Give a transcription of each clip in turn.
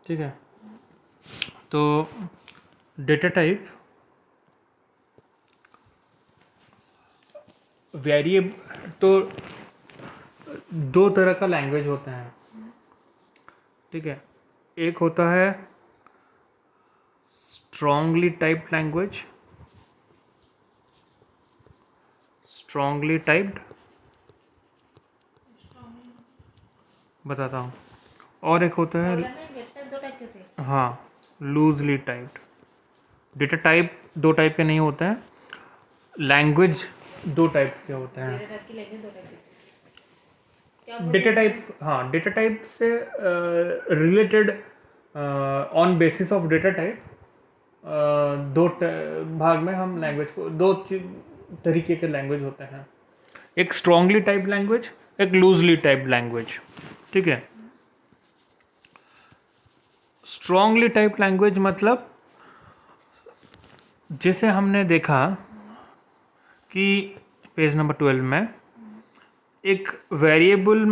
ठीक है। तो डेटा टाइप वेरिएबल, तो दो तरह का लैंग्वेज होता है, ठीक है। एक होता है strongly typed language, strongly typed बताता हूँ, और एक होता है दो टाइप के थे। हाँ लूजली टाइप्ड। डेटा टाइप दो टाइप के नहीं होते हैं, लैंग्वेज दो टाइप के होते हैं। डेटा टाइप की लैंग्वेज दो टाइप की थी। क्या बोल डेटा रहे टाइप, हाँ डेटा टाइप से related on basis of data type दो भाग में हम लैंग्वेज को, दो तरीके के लैंग्वेज होते हैं, एक स्ट्रांगली टाइप्ड लैंग्वेज, एक लूजली टाइप्ड लैंग्वेज, ठीक है। स्ट्रांगली टाइप्ड लैंग्वेज मतलब जैसे हमने देखा कि पेज नंबर 12 में एक वेरिएबल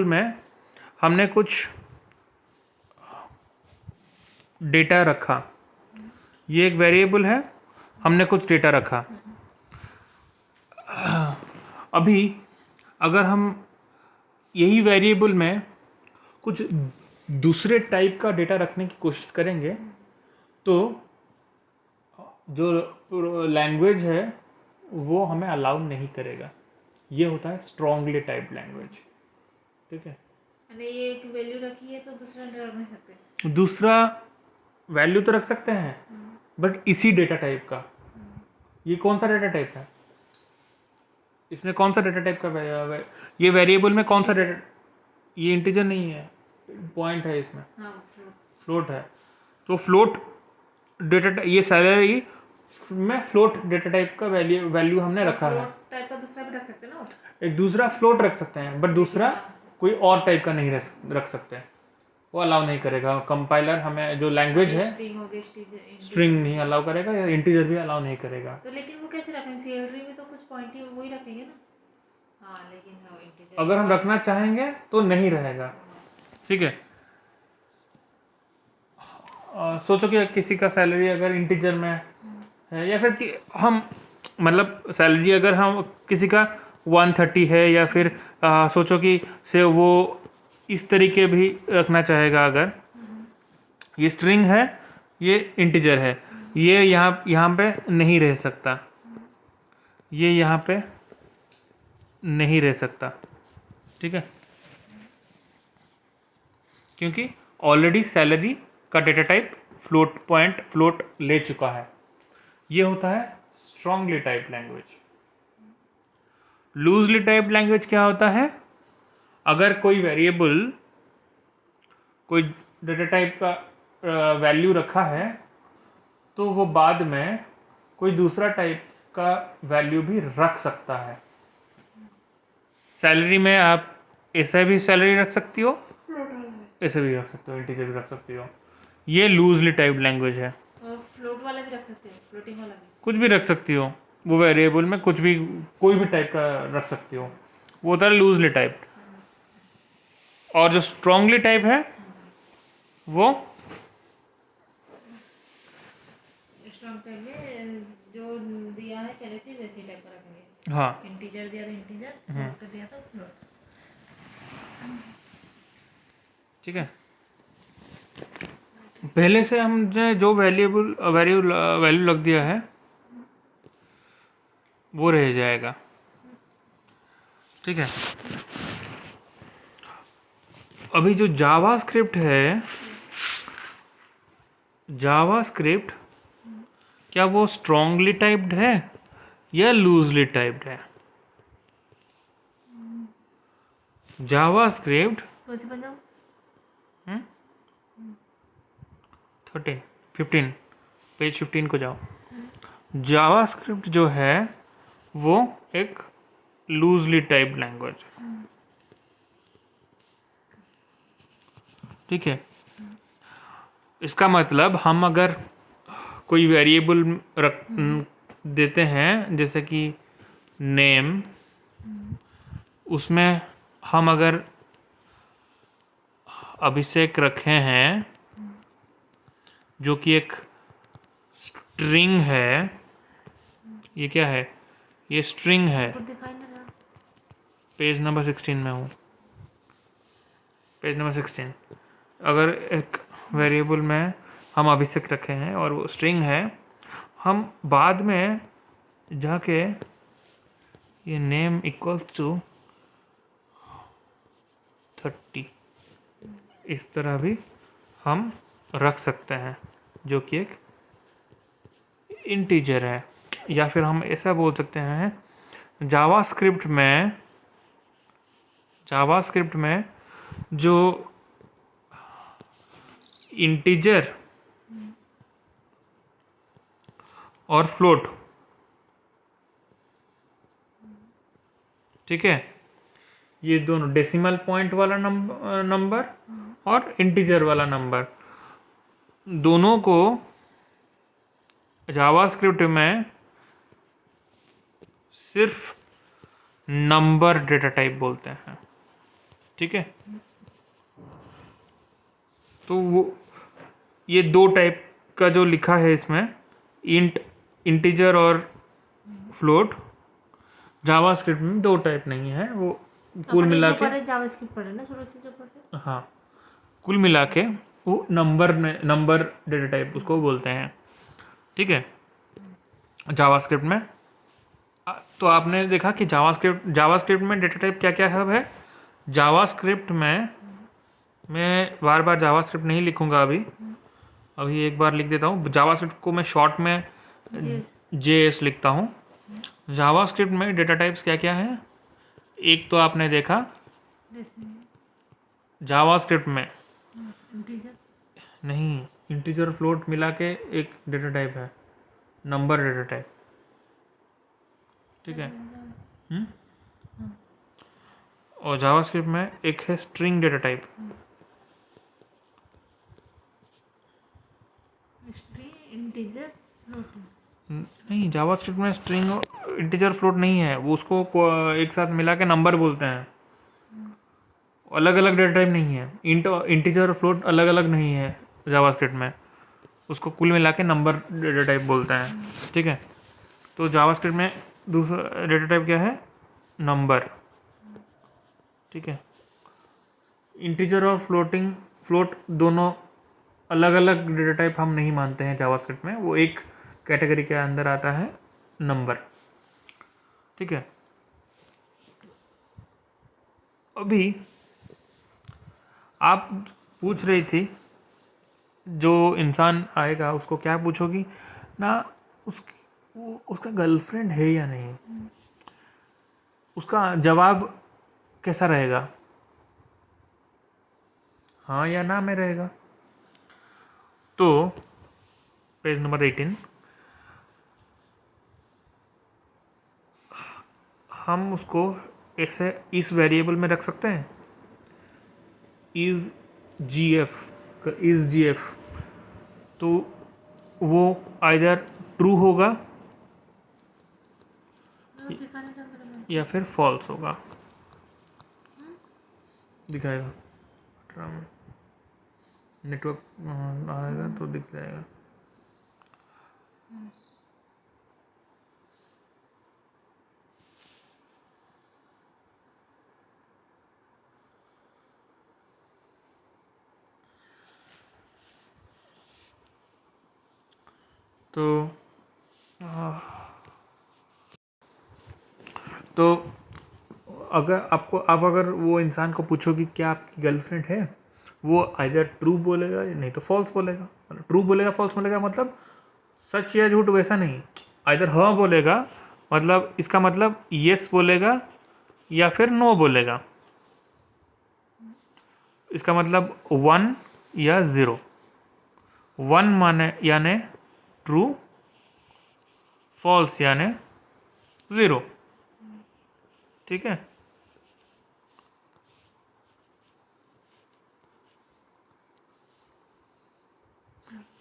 में हमने कुछ डेटा रखा, ये एक वेरिएबल है, हमने कुछ डेटा रखा। अभी अगर हम यही वेरिएबल में कुछ दूसरे टाइप का डेटा रखने की कोशिश करेंगे तो जो लैंग्वेज है वो हमें अलाउ नहीं करेगा। ये होता है स्ट्रांगली टाइप्ड लैंग्वेज, ठीक है। ये एक वैल्यू रखी है तो दूसरा रख नहीं सकते। दूसरा वैल्यू तो रख सकते हैं, बट इसी डेटा टाइप का। ये कौन सा डेटा टाइप है, इसमें कौन सा डेटा टाइप का ये वेरिएबल में कौन सा डेटा, ये इंटीजर नहीं है, पॉइंट है इसमें, फ्लोट है। तो फ्लोट डेटा, ये सैलरी में फ्लोट डेटा टाइप का वैल्यू हमने रखा है। टाइप का दूसरा भी रख सकते हैं ना, एक दूसरा फ्लोट रख सकते हैं, बट दूसरा कोई और टाइप का नहीं रख सकते, वो अलाउ नहीं करेगा कंपाइलर। हमें जो लैंग्वेज है स्ट्रिंग नहीं अलाउ करेगा, या इंटीजर भी अलाउ नहीं करेगा। तो लेकिन वो कैसे रखेंगे, सीएलरी में तो कुछ पॉइंट ही वही रखेंगे ना। हाँ लेकिन हाँ इंटीजर अगर हम रखना चाहेंगे तो नहीं रहेगा, ठीक है। सोचो कि किसी का सैलरी अगर इंटीजर में है, या फिर कि हम मतलब सैलरी अगर हम किसी का 130 है, या फिर सोचो कि से वो इस तरीके भी रखना चाहेगा, अगर ये स्ट्रिंग है, ये इंटीजर है, ये यहाँ पे नहीं रह सकता, ये यहाँ पे नहीं रह सकता, ठीक है, क्योंकि ऑलरेडी सैलरी का डेटा टाइप फ्लोट ले चुका है। ये होता है strongly typed language. Loosely typed language क्या होता है, अगर कोई वेरिएबल कोई डेटा टाइप का वैल्यू रखा है तो वो बाद में कोई दूसरा टाइप का वैल्यू भी रख सकता है। सैलरी में आप ऐसे भी सैलरी रख सकती हो, ऐसे भी रख सकते हो, इंटीजर भी रख सकती हो। ये लूजली टाइप्ड लैंग्वेज है। फ्लोट वाला भी रख सकते हो, फ्लोटिंग वाला भी कुछ भी रख सकती हो, वो वेरिएबल में कुछ भी कोई भी टाइप का रख सकती हो, वो होता है लूजली टाइप्ड। और जो स्ट्रांगली टाइप है वो स्ट्रॉन्ग टाइप में जो दिया है पहले से वैसे ही टाइप का रखेंगे। हाँ इंटीजर दिया तो इंटीजर, फ्लोट कर दिया तो फ्लोट, ठीक है। पहले से हमने जो वैल्यू लग दिया है वो रह जाएगा, ठीक है। अभी जो जावास्क्रिप्ट है, जावास्क्रिप्ट क्या वो स्ट्रांगली टाइप्ड है या लूजली टाइप्ड है? जावास्क्रिप्ट 15 पेज 15 को जाओ। जावास्क्रिप्ट जो है वो एक लूजली टाइप्ड लैंग्वेज है, ठीक है। इसका मतलब हम अगर कोई वेरिएबल रख देते हैं, जैसे कि नेम, उसमें हम अगर अभिषेक रखे हैं जो कि एक स्ट्रिंग है। ये क्या है? ये स्ट्रिंग है। कुछ दिखाई नहीं रहा। पेज नंबर 16 में हूँ। Page number 16। अगर एक वेरिएबल में हम अभिषेक रखे हैं और वो स्ट्रिंग है, हम बाद में जाके ये नेम इक्वल्स टू 30 इस तरह भी हम रख सकते हैं, जो कि एक इंटीजर है। या फिर हम ऐसा बोल सकते हैं जावास्क्रिप्ट में जो इंटीजर और फ्लोट, ठीक है, ये दोनों डेसिमल पॉइंट वाला नंबर और इंटीजर वाला नंबर, दोनों को जावास्क्रिप्ट में सिर्फ नंबर डेटा टाइप बोलते हैं। ठीक है, तो वो ये दो टाइप का जो लिखा है इसमें, इंटीजर और फ्लोट, जावास्क्रिप्ट में दो टाइप नहीं है। वो कुल मिला के जावास्क्रिप्ट पढ़े ना शुरू से जो पढ़े। हाँ, कुल मिला के वो नंबर डेटा टाइप उसको बोलते हैं। ठीक है, जावास्क्रिप्ट में तो आपने देखा कि जावास्क्रिप्ट में डेटा टाइप क्या क्या सब है। जावास्क्रिप्ट में मैं बार बार जावास्क्रिप्ट नहीं लिखूंगा, अभी एक बार लिख देता हूँ। जावास्क्रिप्ट को मैं शॉर्ट में JS लिखता हूँ। जावास्क्रिप्ट में डेटा टाइप्स क्या क्या है? एक तो आपने देखा जावास्क्रिप्ट में नहीं, इंटीजर फ्लोट मिला के एक डेटा टाइप है, नंबर डेटा टाइप। ठीक है, और जावास्क्रिप्ट में एक है स्ट्रिंग डेटा टाइप। इंटीजर नहीं, जावास्क्रिप्ट में स्ट्रिंग और इंटीजर फ्लोट नहीं है, वो उसको एक साथ मिला के नंबर बोलते हैं। अलग अलग डेटा टाइप नहीं है, इंटीजर और फ्लोट अलग अलग नहीं है जावास्क्रिप्ट में, उसको कुल मिला के नंबर डेटा टाइप बोलते हैं। ठीक है, तो जावास्क्रिप्ट में दूसरा डेटा टाइप क्या है? नंबर। ठीक है, इंटीजर और फ्लोट दोनों अलग अलग डेटा टाइप हम नहीं मानते हैं जावास्क्रिप्ट में, वो एक कैटेगरी के अंदर आता है, नंबर। ठीक है, अभी आप पूछ रही थी जो इंसान आएगा उसको क्या पूछोगी ना, उसका गर्लफ्रेंड है या नहीं, उसका जवाब कैसा रहेगा? हाँ या ना में रहेगा। तो पेज नंबर 18, हम उसको ऐसे इस वेरिएबल में रख सकते हैं, इज जीएफ, तो वो आइदर ट्रू होगा या फिर फॉल्स होगा। दिखाएगा नेटवर्क आएगा तो दिख जाएगा। तो अगर अगर वो इंसान को पूछो कि क्या आपकी गर्लफ्रेंड है, वो आइदर ट्रू बोलेगा या नहीं तो फॉल्स बोलेगा। ट्रू बोलेगा, फॉल्स बोलेगा, मतलब सच या झूठ वैसा नहीं, आइदर हाँ बोलेगा, मतलब इसका मतलब यस बोलेगा या फिर नो बोलेगा। इसका मतलब 1 या 0। 1 माने यानी ट्रू, फॉल्स यानी 0। ठीक है,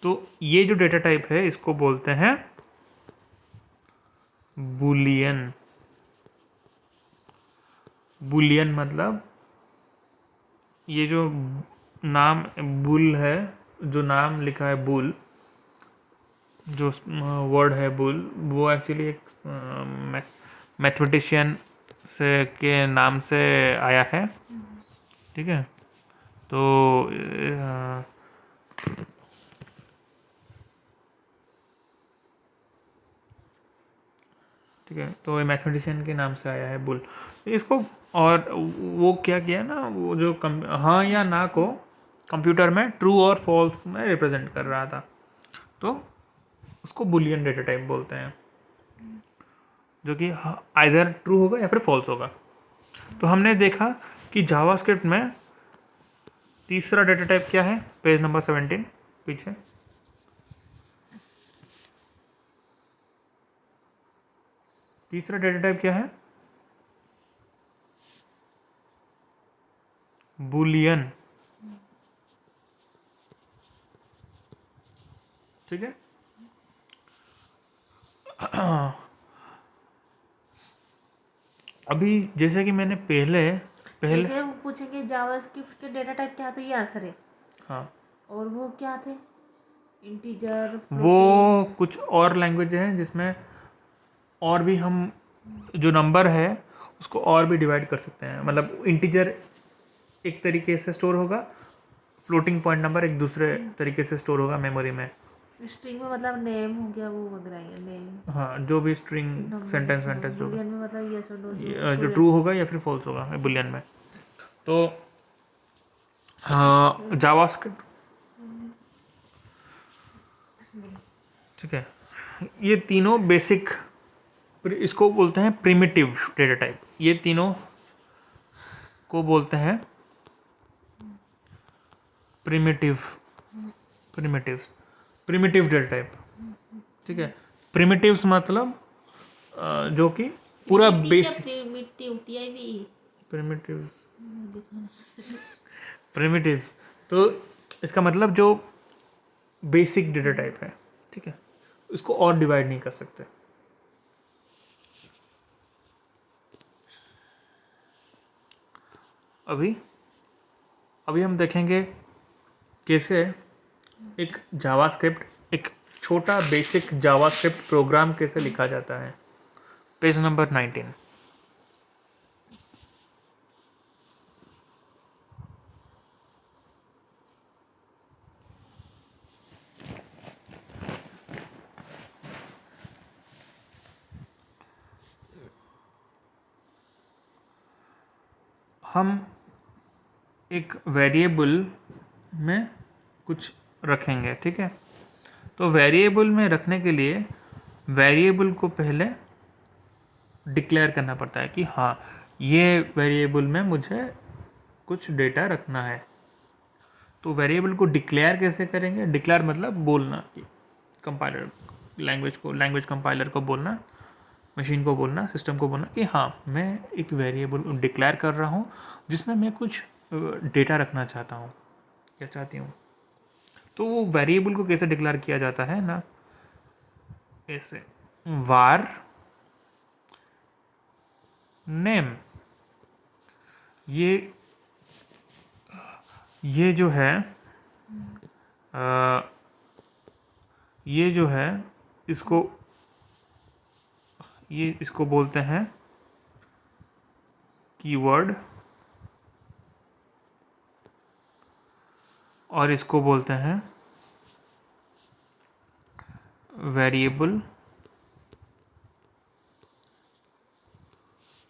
तो ये जो डेटा टाइप है इसको बोलते हैं बुलियन। बुलियन मतलब ये जो नाम बुल है, जो नाम लिखा है बुल, जो वर्ड है बुल, वो एक्चुअली एक मैथमेटिशियन से के नाम से आया है। ठीक है, तो ठीक है, तो ये मैथमेटिशियन के नाम से आया है बुल। इसको और वो क्या किया ना, वो जो हाँ या ना को कंप्यूटर में ट्रू और फॉल्स में रिप्रेजेंट कर रहा था, तो उसको बुलियन डेटा टाइप बोलते हैं, जो कि आइदर ट्रू होगा या फिर फॉल्स होगा। तो हमने देखा कि जावास्क्रिप्ट में तीसरा डेटा टाइप क्या है, पेज नंबर 17 पीछे। तीसरा डेटा टाइप क्या है, बुलियन। ठीक है, अभी जैसे कि मैंने पहले जैसे वो पूछेंगे जावास्क्रिप्ट के डेटा टाइप क्या थे, ये आंसर है। हाँ, और वो क्या थे, इंटीजर, वो कुछ और लैंग्वेज हैं जिसमें और भी हम जो नंबर है उसको और भी डिवाइड कर सकते हैं। मतलब इंटीजर एक तरीके से स्टोर होगा, फ्लोटिंग पॉइंट नंबर एक दूसरे तरीके से स्टोर होगा मेमोरी में। स्ट्रिंग में मतलब नेम हो गया, वो वगैरह है नेम। हाँ, जो भी स्ट्रिंग सेंटेंस वेंटेंस जो बुलियन में मतलब यस और नो जो ट्रू होगा या फिर फॉल्स होगा बुलियन में। तो हाँ, जावास्क्रिप्ट, ठीक है, ये तीनों बेसिक, इसको बोलते हैं प्रिमिटिव डेटा टाइप। ये तीनों को बोलते हैं प्रिमिटिव, प्रिमिटिव डेटा टाइप। ठीक है, प्रिमिटिव्स मतलब जो कि पूरा बेसिक, प्रिमिटिव्स तो इसका मतलब जो बेसिक डेटा टाइप है। ठीक है, इसको और डिवाइड नहीं कर सकते। अभी अभी हम देखेंगे कैसे एक जावास्क्रिप्ट, एक छोटा बेसिक जावास्क्रिप्ट प्रोग्राम कैसे लिखा जाता है। Page number 19। हम एक वेरिएबल में कुछ रखेंगे। ठीक है, तो वेरिएबल में रखने के लिए वेरिएबल को पहले डिक्लेयर करना पड़ता है कि हाँ, ये वेरिएबल में मुझे कुछ डेटा रखना है। तो वेरिएबल को डिक्लेयर कैसे करेंगे, डिक्लेयर मतलब बोलना, कंपाइलर लैंग्वेज कंपाइलर को बोलना, मशीन को बोलना, सिस्टम को बोलना कि हाँ, मैं एक वेरिएबल डिक्लेयर कर रहा हूँ जिसमें मैं कुछ डेटा रखना चाहता हूँ या चाहती हूँ। तो वो वेरिएबल को कैसे डिक्लेयर किया जाता है ना, ऐसे var नेम। ये जो है ये जो है इसको बोलते हैं कीवर्ड, और इसको बोलते हैं वेरिएबल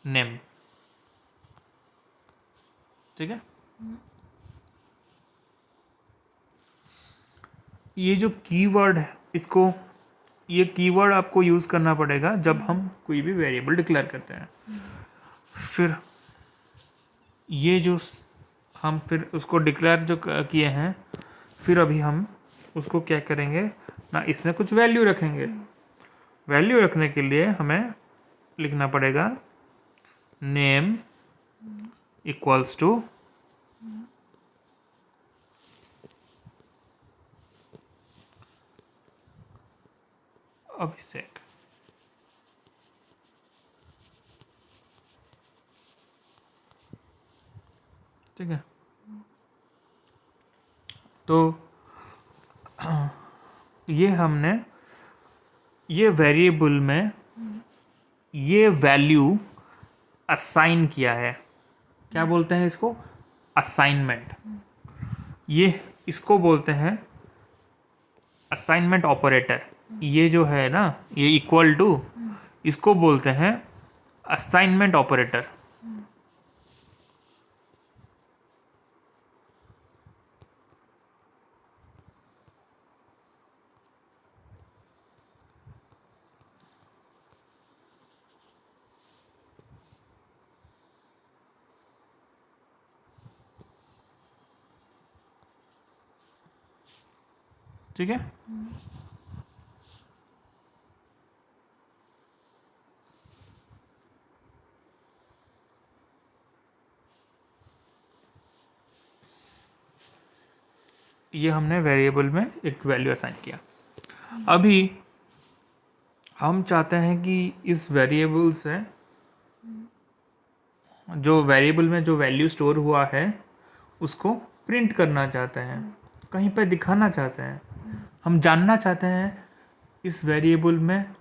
नेम। ठीक है, ये जो कीवर्ड है, ये कीवर्ड आपको यूज़ करना पड़ेगा जब हम कोई भी वेरिएबल डिक्लेयर करते हैं। फिर ये जो हम फिर उसको डिक्लेयर जो किए हैं, फिर अभी हम उसको क्या करेंगे ना, इसमें कुछ वैल्यू रखेंगे। वैल्यू रखने के लिए हमें लिखना पड़ेगा नेम इक्वल्स टू अभिषेक। ठीक है, तो ये हमने ये वेरिएबल में ये वैल्यू असाइन किया है, क्या बोलते हैं इसको, असाइनमेंट। ये इसको बोलते हैं असाइनमेंट ऑपरेटर। ये जो है ना, ये इक्वल टू, इसको बोलते हैं असाइनमेंट ऑपरेटर। ठीक है, ये हमने वेरिएबल में एक वैल्यू असाइन किया। अभी हम चाहते हैं कि इस वेरिएबल से जो वेरिएबल में जो वैल्यू स्टोर हुआ है उसको प्रिंट करना चाहते हैं, कहीं पर दिखाना चाहते हैं। हम जानना चाहते हैं इस वेरिएबल में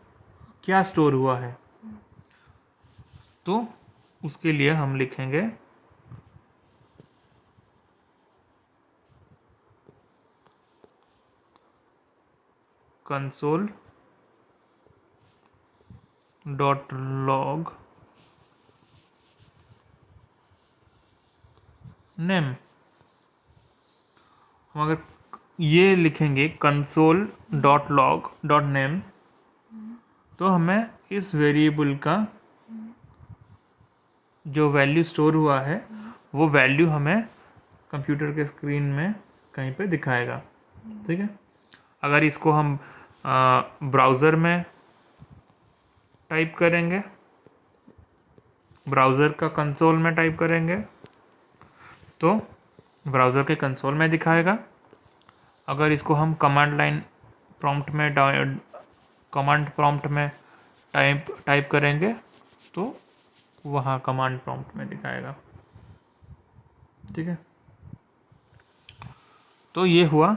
क्या स्टोर हुआ है। तो उसके लिए हम लिखेंगे कंसोल डॉट लॉग नेम। हम अगर ये लिखेंगे console dot log dot name, तो हमें इस वेरिएबल का जो वैल्यू स्टोर हुआ है वो वैल्यू हमें कंप्यूटर के स्क्रीन में कहीं पे दिखाएगा। ठीक है, अगर इसको हम ब्राउज़र में टाइप करेंगे, ब्राउज़र का कंसोल में टाइप करेंगे तो ब्राउज़र के कंसोल में दिखाएगा। अगर इसको हम कमांड लाइन प्रॉम्प्ट में टाइप करेंगे तो वहाँ कमांड प्रॉम्प्ट में दिखाएगा। ठीक है, तो ये हुआ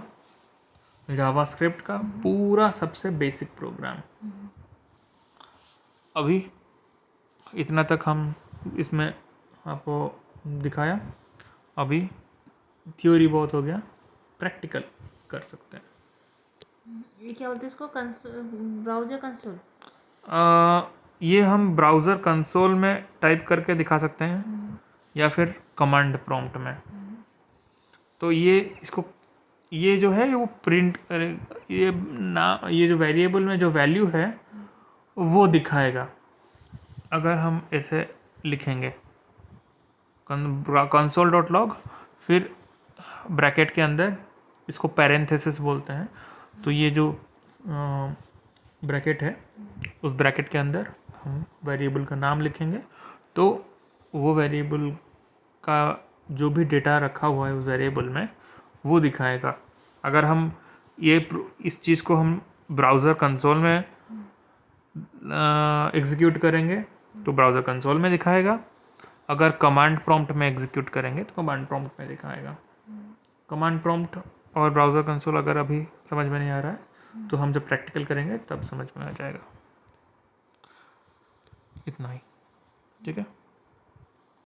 जावास्क्रिप्ट का पूरा सबसे बेसिक प्रोग्राम। अभी इतना तक हम इसमें आपको दिखाया। अभी थ्योरी बहुत हो गया, प्रैक्टिकल कर सकते हैं। ये क्या बोलते हैं इसको, ब्राउजर कंसोल? ये हम ब्राउज़र कंसोल में टाइप करके दिखा सकते हैं या फिर कमांड प्रॉम्प्ट में। तो ये इसको, ये जो है वो प्रिंट ये जो वेरिएबल में जो वैल्यू है वो दिखाएगा। अगर हम ऐसे लिखेंगे कंसोल डॉट लॉग, फिर ब्रैकेट के अंदर, इसको पैरेंथेसिस बोलते हैं, तो ये जो ब्रैकेट है उस ब्रैकेट के अंदर हम वेरिएबल का नाम लिखेंगे, तो वो वेरिएबल का जो भी डेटा रखा हुआ है उस वेरिएबल में वो दिखाएगा। अगर हम इस चीज़ को हम ब्राउज़र कंसोल में एग्जीक्यूट करेंगे तो ब्राउज़र कंसोल में दिखाएगा। अगर कमांड प्रॉम्प्ट में एग्जीक्यूट करेंगे तो कमांड प्रॉम्प्ट में दिखाएगा। कमांड प्रॉम्प्ट और ब्राउज़र कंसोल अगर अभी समझ में नहीं आ रहा है तो हम जब प्रैक्टिकल करेंगे तब समझ में आ जाएगा। इतना ही, ठीक है।